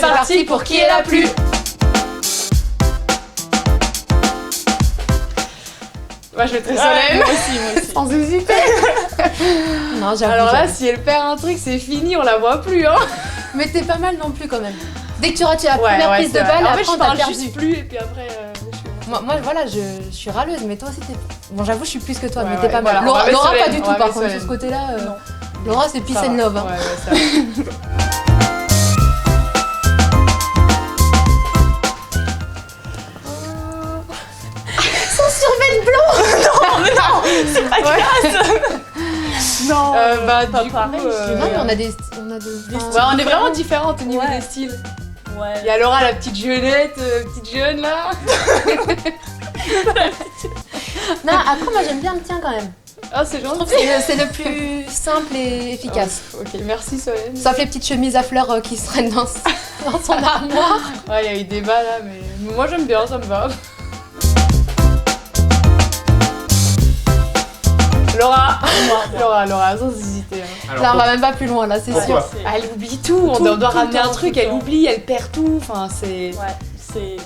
c'est parti pour qui est la plus. Moi je mettrais Solène. Moi aussi. Sans hésiter. Non, j'avoue. Alors là, si elle perd un truc, c'est fini, on la voit plus, hein. Mais t'es pas mal non plus quand même. Dès que tu rates la première prise de balle, en fait, après je on t'a parle perdu. juste plus et puis après, Moi voilà, je suis râleuse, mais toi aussi t'es... Bon, j'avoue, je suis plus que toi, mais Ouais, t'es pas mal. voilà, on va Laura mettre pas Solène, du on tout, va par mettre contre, sur Solène. ce côté-là. Non. Laura, c'est peace and love. Hein. Ouais, ça va. Son survêt blanc. C'est pas classe. Non. Bah, pas du pareil. coup, Non, mais on a des... Ouais, on est vraiment différentes au niveau Ouais. des styles. Ouais. Il y a Laura, la petite jeunette, petite jeune là. Non, après moi j'aime bien le tien quand même. Ah, c'est Je trouve gentil. que c'est le plus simple et efficace. Ok, merci Solène. Sauf les petites chemises à fleurs qui se traînent dans son armoire. Ouais, il y a eu débat là, mais moi j'aime bien, ça me va. Laura, sans hésiter. Hein. Là on va même pas plus loin, là c'est sûr. Pourquoi Elle oublie tout, on Tout, doit tout ramener le un temps, truc, tout le elle temps. oublie, elle perd tout, enfin c'est... Ouais, c'est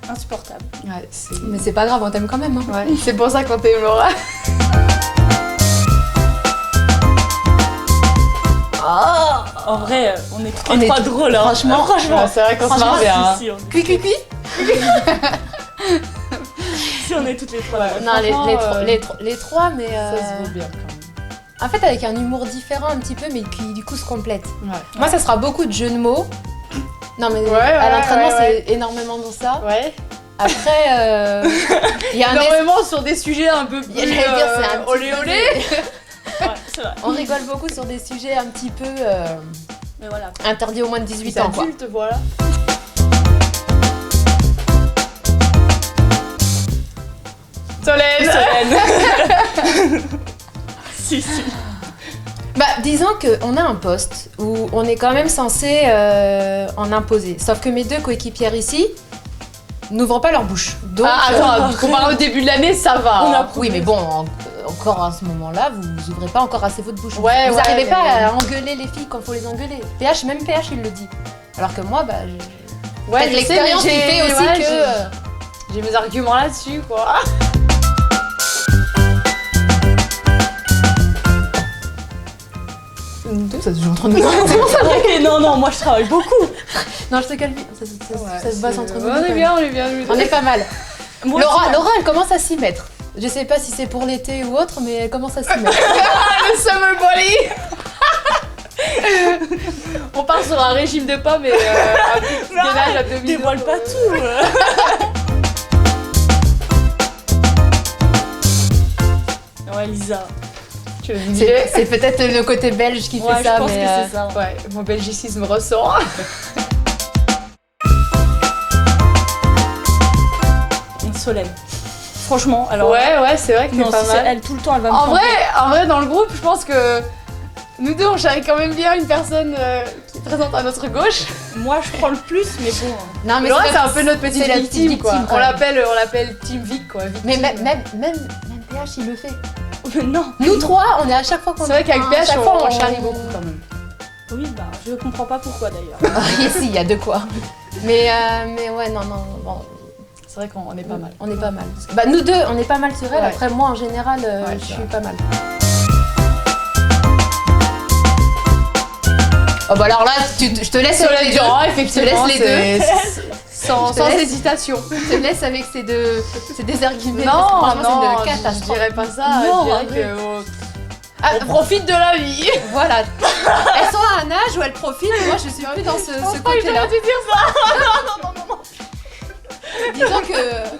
insupportable. Ouais, c'est... Mais c'est pas grave, on t'aime quand même. Hein. Ouais, c'est pour ça qu'on t'aime Laura. En vrai, on est toutes On les est trois drôles. Hein. franchement, Ouais, c'est vrai qu'on se marre bien. Hein. Si, on est- Cui cui cui. si, on est toutes les trois Ouais. drôles. Non, Franchement, les trois, mais Ça se vaut bien quand même. en fait avec un humour différent un petit peu, mais qui du coup se complète. Ouais. Moi ça sera beaucoup de jeux de mots. Non mais Ouais, à l'entraînement ouais. c'est énormément dans ça. Ouais. Après, il y a un Énormément sur des sujets un peu plus... J'allais dire, c'est un petit olé peu olé. Ouais, c'est vrai. On rigole beaucoup sur des sujets un petit peu Mais voilà. interdits aux moins de 18 ans quoi. Adulte, voilà. Solène. Si. Bah disons qu'on a un poste où on est quand même censé en imposer. Sauf que mes deux coéquipières ici n'ouvrent pas leur bouche. Donc, Ah, attends, comparé au début de l'année, ça va. On hein. a oui mais bon, encore à ce moment-là, vous ouvrez pas encore assez votre bouche. Ouais, vous ouais, n'arrivez mais- pas à engueuler les filles quand faut les engueuler. Même PH il le dit. Alors que moi, bah, Ouais, peut-être je sais, l'expérience qui mais fait aussi ouais, que... j'ai mes arguments là-dessus, quoi. Ça se joue entre nous. Ok, non, moi je travaille beaucoup. Non, je te calme. Ça se passe entre nous. On est bien. On est pas mal. Moi, Laura, elle commence à s'y mettre. Je sais pas si c'est pour l'été ou autre, mais elle commence à s'y mettre. Le summer body. On part sur un régime de pommes et un petit gainage abdominaux. dévoile pas tout. Ouais, Lisa. Tu veux me dire? C'est peut-être le côté belge qui Ouais, fait ça, je pense mais que c'est ça. Ouais, mon belgicisme ressort. Solène. Franchement, alors. Ouais, c'est vrai que c'est Non, pas si mal. c'est elle tout le temps, elle va me En prendre. vrai, dans le groupe, je pense que nous deux, on charrie quand même bien une personne qui est présente à notre gauche. Moi, je prends le plus, mais bon. non, mais Laura, pas- c'est un peu notre petite c'est la victime, quoi. quand On même. l'appelle Team Vic, quoi. Mais victime. même PH, il le fait. Non. Nous trois, on est à chaque fois qu'on C'est vrai qu'avec à PH, chaque fois, on charrie beaucoup quand même. Oui, bah, je comprends pas pourquoi d'ailleurs. Ici, il y a de quoi. Mais ouais, non, bon, C'est vrai qu'on est pas mal. on est pas mal. Bah, nous deux, on est pas mal sur elle. Ouais. Après, moi, en général, Ouais, je c'est suis vrai. pas mal. Oh, bah alors là, je te laisse avec les deux. Durand, Je te effectivement, laisse les deux. Sans Je te laisse. hésitation. Je te laisse avec ces deux arguments. Non, parce que franchement, non, c'est une je catastrophe. dirais pas ça. Non, je dirais arrête. que on profite de la vie. Voilà. Elles sont à un âge où elles profitent. Moi, je suis plus dans ce côté-là. dû dire ça. Disons que.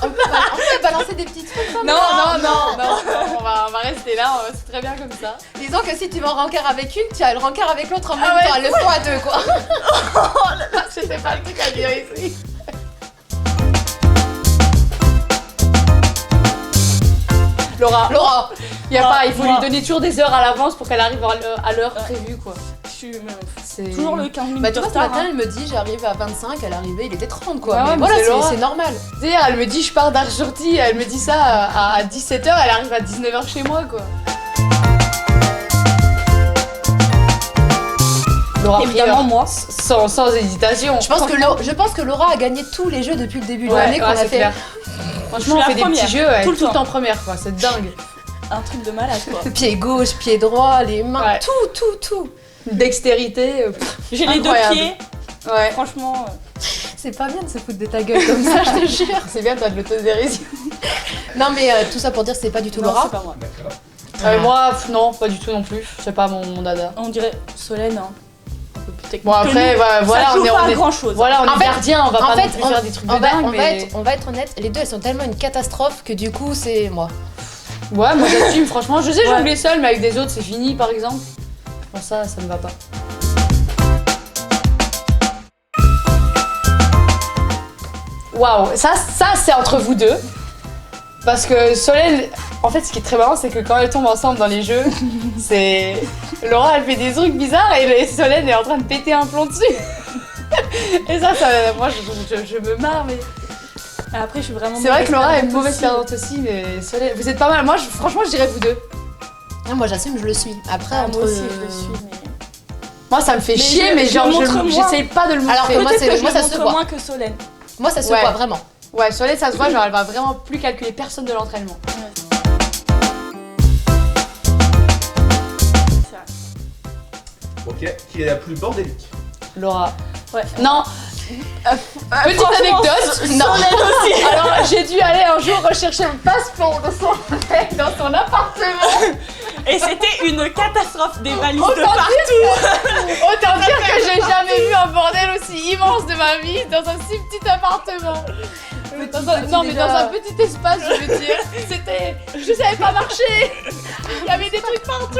On peut balancer des petits trucs comme Non, ça. on va rester là. C'est très bien comme ça. Disons que si tu vas en rencard avec une, tu as le rencard avec l'autre en même ouais, temps. Elles le font à deux, quoi. C'était pas le truc à dire ici. Laura, il faut lui donner toujours des heures à l'avance pour qu'elle arrive à l'heure prévue, quoi. Je suis C'est toujours le 15 minutes Bah, tu de vois, ce retard. matin, hein. elle me dit j'arrive à 25, elle arrivait, il était 30, quoi. Ouais, mais mais voilà, c'est Laura. c'est normal. D'ailleurs, elle me dit je pars d'Argentine, elle me dit ça à 17h, elle arrive à 19h chez moi, quoi. Laura Évidemment, Prieur. moi. Sans hésitation. Je pense que Laura a gagné tous les jeux depuis le début de l'année qu'on a c'est fait. clair. Franchement, Je on suis fait la des petits première, jeux, tout le tout le temps. temps première, quoi. C'est dingue. Un truc de malade, quoi. Pied gauche, pied droit, les mains, Ouais. tout. Dextérité. J'ai les 2 Incroyable. pieds, Ouais. franchement. C'est pas bien de se foutre de ta gueule comme ça, je te jure. C'est bien, t'as de l'autodérision. Non mais tout ça pour dire c'est pas du tout Non, Laura. c'est pas moi. D'accord. Moi, non, pas du tout non plus. C'est pas mon dada. On dirait Solène, hein. Un peu plus technique Bon, que après, nous. voilà, Ça joue on est. pas on à est- grand chose. Voilà, on En est fait- gardien, on va en pas fait, non plus faire des trucs de On va, dingue, on, mais... on va être honnête, les deux elles sont tellement une catastrophe que du coup c'est moi. Ouais, moi j'assume, franchement. Je sais Ouais. jongler seul, mais avec des autres, c'est fini, par exemple. Bon, ça me va pas. Waouh, ça c'est entre vous deux. Parce que Solène, en fait, ce qui est très marrant, c'est que quand elles tombent ensemble dans les jeux, c'est. Laura, elle fait des trucs bizarres et Solène est en train de péter un plomb dessus. Et ça moi, je me marre, mais. Après, je suis vraiment. C'est vrai que Laura est une mauvaise aussi. perdante aussi, mais Solène, vous êtes pas mal. Moi, franchement, je dirais vous deux. Non, moi j'assume, je le suis. Après Ah, entre moi aussi, je le suis, mais. Moi, ça me fait Mais chier, je- mais je genre, montre moins. j'essaye pas de le montrer. Alors que moi, Peut-être que je moi, le ça se montre voit. moins que Solène. Moi ça se Ouais. voit vraiment. Ouais, Solène, ça se voit, genre, elle va vraiment plus calculer personne de l'entraînement. C'est vrai. Ok, qui est la plus bordélique? Laura. Ouais. Non. Petite franchement, anecdote. Non. Solène aussi. Alors, j'ai dû aller un jour rechercher un passeport dans son appartement. Et c'était une catastrophe des valises de Autant partout. Autant dire que j'ai jamais vu un bordel aussi immense de ma vie dans un si petit appartement. Non, mais dans un petit espace, je veux dire. C'était. Je savais pas marcher. Il y avait des trucs partout.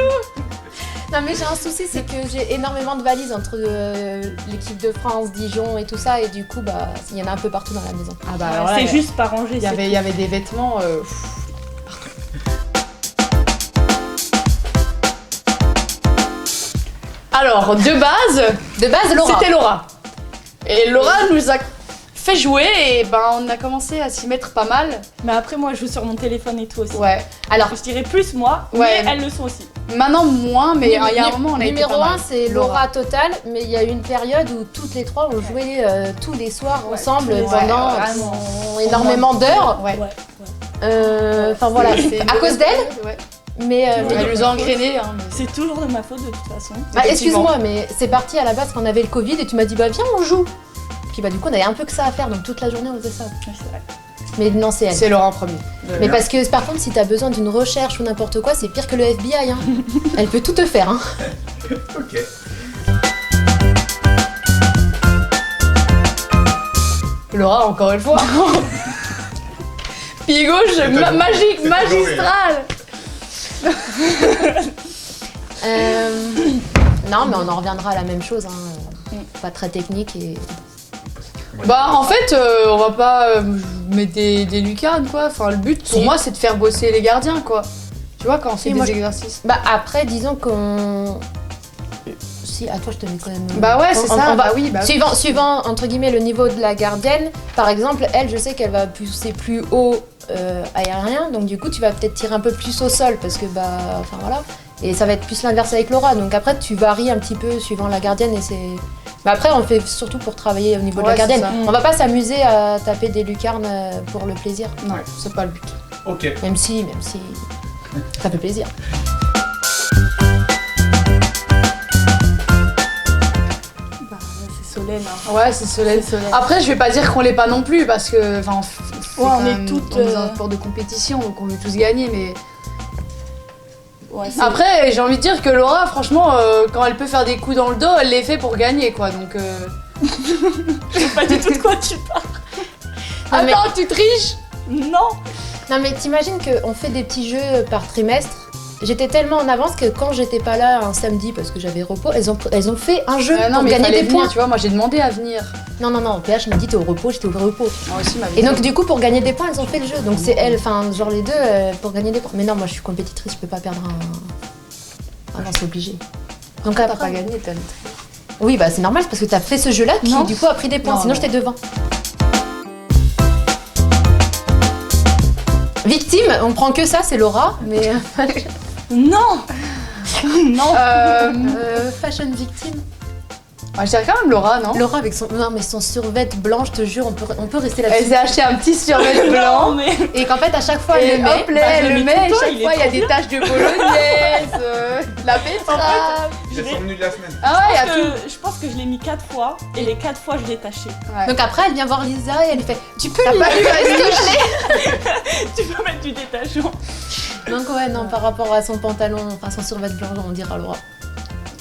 Non mais j'ai un souci, c'est que j'ai énormément de valises entre l'équipe de France, Dijon et tout ça, et du coup bah il y en a un peu partout dans la maison. Ah bah Ouais, c'est juste pas rangé. Il y avait des vêtements. Alors, de base, Laura. c'était Laura. Et Laura nous a fait jouer et ben on a commencé à s'y mettre pas mal. Mais après, moi, je joue sur mon téléphone et tout aussi. Ouais. Alors Je dirais plus moi, Ouais. mais elles le sont aussi. Maintenant moins, mais il y a un moment on a été numéro pas mal. 1 c'est Laura Total, mais il y a eu une période où toutes les trois on jouait tous les soirs Ouais, ensemble tous les soirs, pendant vraiment. énormément d'heures. Ouais. Enfin voilà, C'est à cause d'elle, Ouais. mais Elle nous a engrainés. Hein, mais- C'est toujours de ma faute de toute façon. bah, effectivement. excuse-moi, mais c'est parti à la base quand on avait le Covid et tu m'as dit bah viens on joue. Puis bah du coup on avait un peu que ça à faire donc toute la journée on faisait ça. Ouais, c'est vrai. Mais non c'est elle. C'est Laura en premier. Mais parce que par contre si t'as besoin d'une recherche ou n'importe quoi c'est pire que le FBI hein. Elle peut tout te faire hein. Ok. Laura encore une fois. Pied gauche, magique, magistral. Non mais on en reviendra à la même chose hein. Pas très technique et... Bah en fait on va pas mettre des lucarnes quoi, enfin le but pour Si. moi c'est de faire bosser les gardiens quoi. Tu vois quand on fait Si, moi, des je- exercices. Bah après disons qu'on... Si, à toi je te mets quand même... Bah ouais c'est On- ça, on va- bah oui, bah oui. Suivant entre guillemets le niveau de la gardienne, par exemple, elle je sais qu'elle va pousser plus haut aérien, donc du coup tu vas peut-être tirer un peu plus au sol parce que bah, enfin voilà, et ça va être plus l'inverse avec Laura, donc après tu varies un petit peu suivant la gardienne et c'est... Mais après on fait surtout pour travailler au niveau de Ouais, la gardienne, c'est ça. on va pas s'amuser à taper des lucarnes pour le plaisir, Non, c'est pas le but. Ok. même si ça fait plaisir. Bah, c'est Solène. Hein. Ouais c'est Solène. Après je vais pas dire qu'on l'est pas non plus parce que enfin Ouais, on est toutes, on est dans un sport de compétition donc on veut tous gagner mais Ouais, c'est- après j'ai envie de dire que Laura franchement quand elle peut faire des coups dans le dos elle les fait pour gagner quoi donc je sais pas du tout de quoi tu parles. Non, mais- Attends tu triches. Non. Non mais t'imagines qu'on fait des petits jeux par trimestre. J'étais tellement en avance que quand j'étais pas là un samedi parce que j'avais repos, elles ont fait un jeu Non pour mais il gagner fallait des venir, points. tu vois moi j'ai demandé à venir. Non, PH m'a dit t'es au repos, j'étais au repos. Moi aussi m'avait Et dit. donc du coup pour gagner des points elles ont fait le jeu. Donc c'est elles, enfin genre les deux pour gagner des points. Mais non moi je suis compétitrice, je peux pas perdre un... Ah non c'est obligé. Donc T'as après... pas gagné t'as Oui bah c'est normal c'est parce que t'as fait ce jeu là qui Non. du coup a pris des points, Non, sinon non. j'étais devant. Victime, on prend que ça, c'est Laura, mais Non. Non. fashion victime. Ouais, je dirais quand même Laura, non? Laura avec son... Non mais son survêt blanc, je te jure, on peut rester Elle là-dessus. s'est acheté un petit survêt Non, blanc. mais. Et qu'en fait à chaque fois Et elle le met. hop là, Bah, je elle le le mets met et tout le temps, chaque il est fois il y a trop des bien. taches de bolognaise, la betterave. J'ai son menu de la semaine. Ah ouais, il y a tout. Je pense que je l'ai mis 4 fois et les 4 fois je l'ai taché. Ouais. Donc après elle vient voir Lisa et elle lui fait tu peux T'as lui pas vu mettre la ce que je l'ai. Tu peux mettre du détachement. Donc ouais non par rapport à son pantalon, enfin son survêt blanc on dira Laura.